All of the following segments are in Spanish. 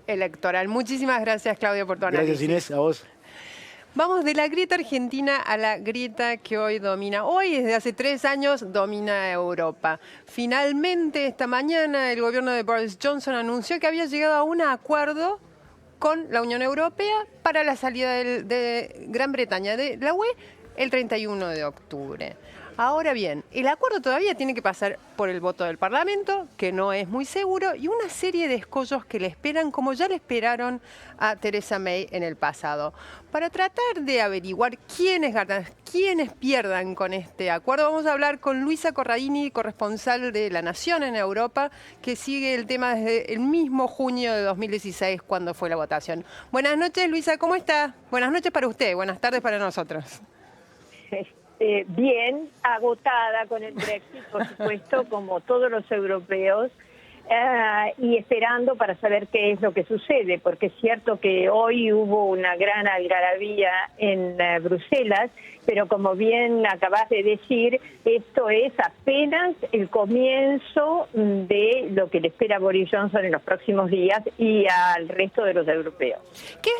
Electoral. Muchísimas gracias, Claudio, por tu análisis. Gracias, Inés, a vos. Vamos de la grieta argentina a la grieta que hoy domina. Hoy, desde hace 3 años, domina Europa. Finalmente, esta mañana, el gobierno de Boris Johnson anunció que había llegado a un acuerdo con la Unión Europea para la salida de Gran Bretaña de la UE el 31 de octubre. Ahora bien, el acuerdo todavía tiene que pasar por el voto del Parlamento, que no es muy seguro, y una serie de escollos que le esperan, como ya le esperaron a Theresa May en el pasado. Para tratar de averiguar quiénes ganan, quiénes pierdan con este acuerdo, vamos a hablar con Luisa Corradini, corresponsal de La Nación en Europa, que sigue el tema desde el mismo junio de 2016, cuando fue la votación. Buenas noches, Luisa, ¿cómo está? Buenas noches para usted, buenas tardes para nosotros. Bien, agotada con el Brexit, por supuesto, como todos los europeos, y esperando para saber qué es lo que sucede, porque es cierto que hoy hubo una gran algarabía en Bruselas, pero como bien acabas de decir, esto es apenas el comienzo de lo que le espera a Boris Johnson en los próximos días y al resto de los europeos. ¿Qué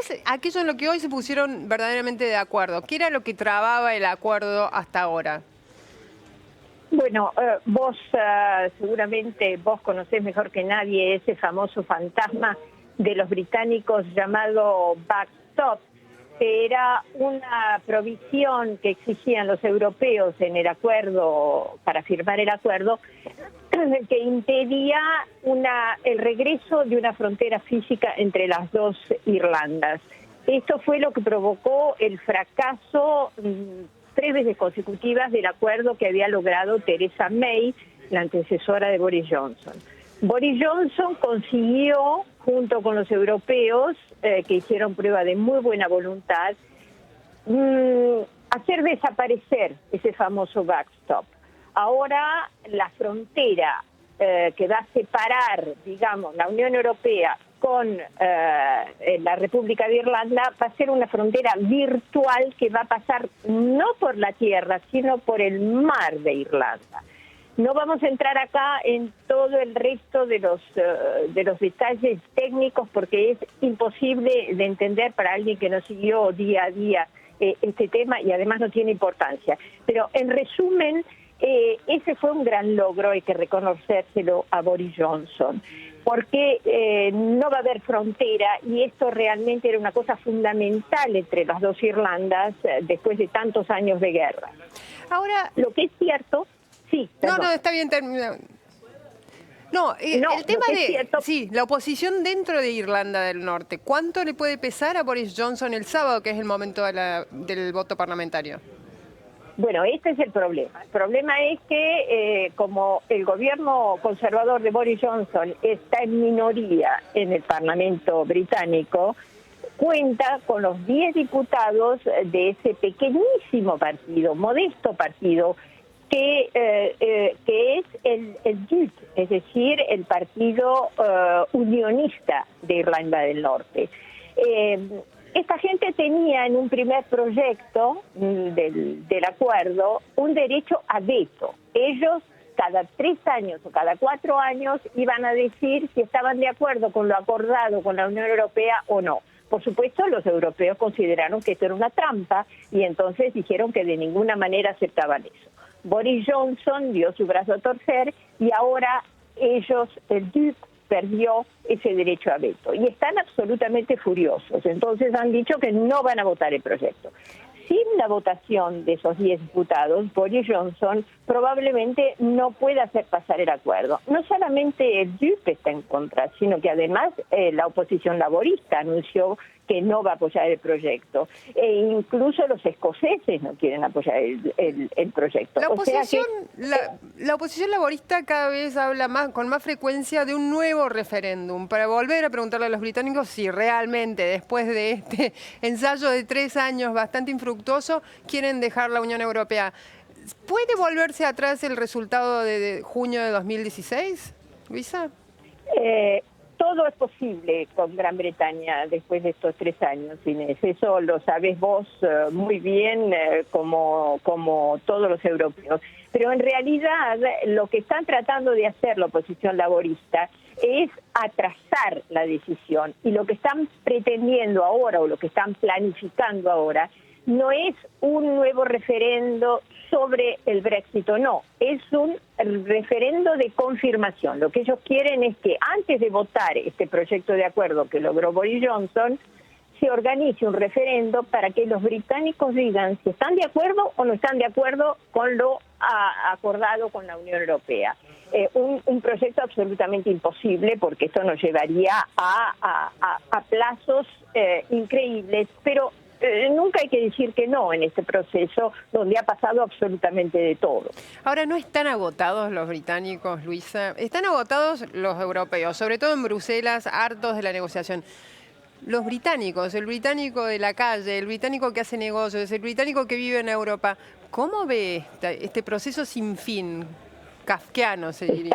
es aquello en lo que hoy se pusieron verdaderamente de acuerdo? ¿Qué era lo que trababa el acuerdo hasta ahora? Bueno, vos seguramente vos conocés mejor que nadie ese famoso fantasma de los británicos llamado backstop, que era una provisión que exigían los europeos en el acuerdo, para firmar el acuerdo, que impedía el regreso de una frontera física entre las dos Irlandas. Esto fue lo que provocó el fracaso 3 veces consecutivas del acuerdo que había logrado Theresa May, la antecesora de Boris Johnson. Boris Johnson consiguió, junto con los europeos, que hicieron prueba de muy buena voluntad, hacer desaparecer ese famoso backstop. Ahora la frontera que va a separar, digamos, la Unión Europea con la República de Irlanda va a ser una frontera virtual que va a pasar no por la tierra, sino por el mar de Irlanda. No vamos a entrar acá en todo el resto de los detalles técnicos porque es imposible de entender para alguien que no siguió día a día este tema y además no tiene importancia. Pero en resumen, ese fue un gran logro, hay que reconocérselo a Boris Johnson, porque no va a haber frontera y esto realmente era una cosa fundamental entre las dos Irlandas después de tantos años de guerra. Ahora, lo que es cierto, sí. Perdón. No, está bien terminado. El tema sí, la oposición dentro de Irlanda del Norte, ¿cuánto le puede pesar a Boris Johnson el sábado, que es el momento del voto parlamentario? Bueno, este es el problema. El problema es que como el gobierno conservador de Boris Johnson está en minoría en el Parlamento británico, cuenta con los 10 diputados de ese pequeñísimo partido, modesto partido, que es el DUP, es decir, el partido unionista de Irlanda del Norte. Esta gente tenía en un primer proyecto del acuerdo un derecho a veto. Ellos cada 3 años o cada 4 años iban a decir si estaban de acuerdo con lo acordado con la Unión Europea o no. Por supuesto, los europeos consideraron que esto era una trampa y entonces dijeron que de ninguna manera aceptaban eso. Boris Johnson dio su brazo a torcer y ahora ellos, el DUP, perdió ese derecho a veto y están absolutamente furiosos. Entonces han dicho que no van a votar el proyecto. Sin la votación de esos 10 diputados, Boris Johnson probablemente no pueda hacer pasar el acuerdo. No solamente el DUP está en contra, sino que además la oposición laborista anunció que no va a apoyar el proyecto. E incluso los escoceses no quieren apoyar el proyecto. La oposición laborista cada vez habla con más frecuencia de un nuevo referéndum para volver a preguntarle a los británicos si realmente, después de este ensayo de 3 años bastante infructuoso, quieren dejar la Unión Europea. ¿Puede volverse atrás el resultado de junio de 2016, Luisa? todo es posible con Gran Bretaña después de estos 3 años, Inés. Eso lo sabés vos muy bien, como todos los europeos. Pero en realidad lo que están tratando de hacer la oposición laborista es atrasar la decisión. Y lo que están pretendiendo ahora, o lo que están planificando ahora, no es un nuevo referendo sobre el Brexit o no, es un referendo de confirmación. Lo que ellos quieren es que antes de votar este proyecto de acuerdo que logró Boris Johnson, se organice un referendo para que los británicos digan si están de acuerdo o no están de acuerdo con lo acordado con la Unión Europea. Un proyecto absolutamente imposible, porque esto nos llevaría a plazos increíbles, pero nunca hay que decir que no en este proceso donde ha pasado absolutamente de todo. Ahora, ¿no están agotados los británicos, Luisa? Están agotados los europeos, sobre todo en Bruselas, hartos de la negociación. Los británicos, el británico de la calle, el británico que hace negocios, el británico que vive en Europa, ¿cómo ve este proceso sin fin, kafkiano se diría?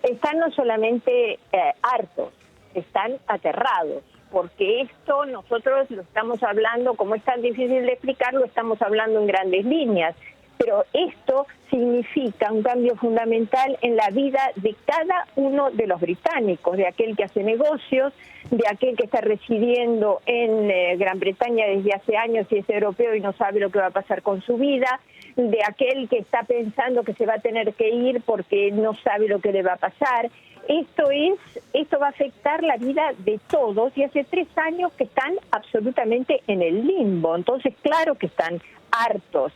Están no solamente hartos, están aterrados, porque esto nosotros lo estamos hablando, como es tan difícil de explicar, lo estamos hablando en grandes líneas. Pero esto significa un cambio fundamental en la vida de cada uno de los británicos, de aquel que hace negocios, de aquel que está residiendo en Gran Bretaña desde hace años y es europeo y no sabe lo que va a pasar con su vida, de aquel que está pensando que se va a tener que ir porque no sabe lo que le va a pasar. Esto va a afectar la vida de todos y hace 3 años que están absolutamente en el limbo. Entonces, claro que están hartos.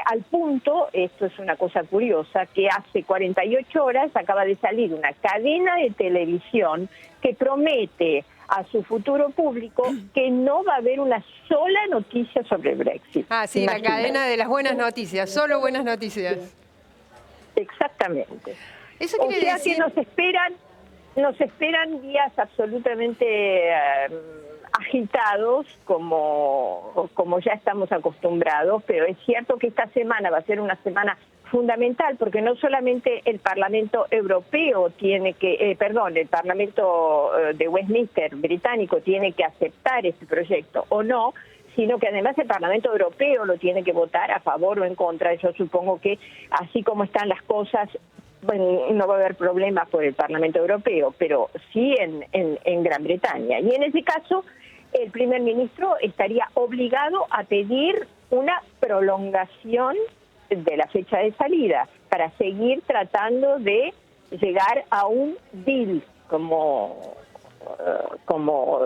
Al punto, esto es una cosa curiosa, que hace 48 horas acaba de salir una cadena de televisión que promete a su futuro público que no va a haber una sola noticia sobre el Brexit. Ah, sí, Imagínate. La cadena de las buenas noticias, solo buenas noticias. Exactamente. Eso O quiere sea decir... que nos esperan días absolutamente agitados, como ya estamos acostumbrados, pero es cierto que esta semana va a ser una semana fundamental, porque no solamente el Parlamento Europeo tiene que, el Parlamento de Westminster británico tiene que aceptar este proyecto o no, sino que además el Parlamento Europeo lo tiene que votar a favor o en contra. Yo supongo que así como están las cosas, bueno, no va a haber problemas por el Parlamento Europeo, pero sí en Gran Bretaña. Y en ese caso, el primer ministro estaría obligado a pedir una prolongación de la fecha de salida para seguir tratando de llegar a un deal, como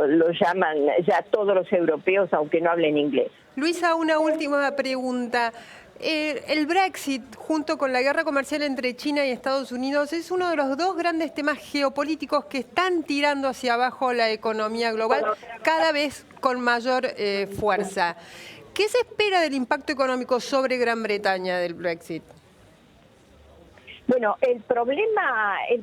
lo llaman ya todos los europeos, aunque no hablen inglés. Luisa, una última pregunta. El Brexit, junto con la guerra comercial entre China y Estados Unidos, es uno de los 2 grandes temas geopolíticos que están tirando hacia abajo la economía global cada vez con mayor fuerza. ¿Qué se espera del impacto económico sobre Gran Bretaña del Brexit? Bueno, el problema es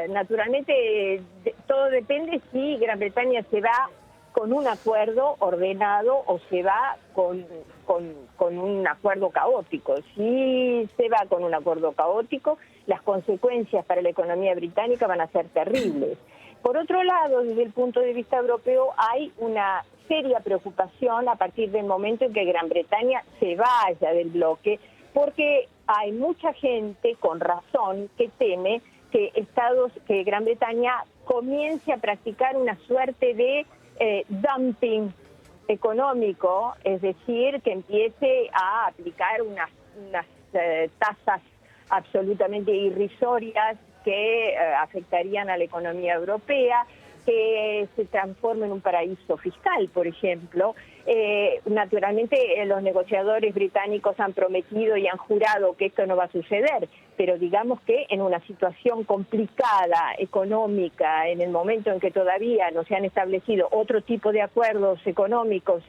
naturalmente, todo depende si Gran Bretaña se va con un acuerdo ordenado o se va con un acuerdo caótico. Si se va con un acuerdo caótico, las consecuencias para la economía británica van a ser terribles. Por otro lado, desde el punto de vista europeo, hay una seria preocupación a partir del momento en que Gran Bretaña se vaya del bloque, porque hay mucha gente, con razón, que teme que Gran Bretaña comience a practicar una suerte de dumping económico, es decir, que empiece a aplicar unas tasas absolutamente irrisorias que afectarían a la economía europea, que se transforme en un paraíso fiscal, por ejemplo. Naturalmente, los negociadores británicos han prometido y han jurado que esto no va a suceder, pero digamos que en una situación complicada, económica, en el momento en que todavía no se han establecido otro tipo de acuerdos económicos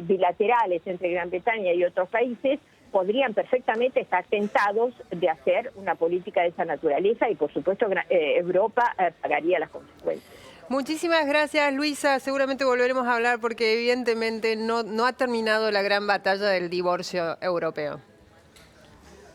bilaterales entre Gran Bretaña y otros países, podrían perfectamente estar tentados de hacer una política de esa naturaleza y, por supuesto, Europa pagaría las consecuencias. Muchísimas gracias, Luisa. Seguramente volveremos a hablar porque evidentemente no ha terminado la gran batalla del divorcio europeo.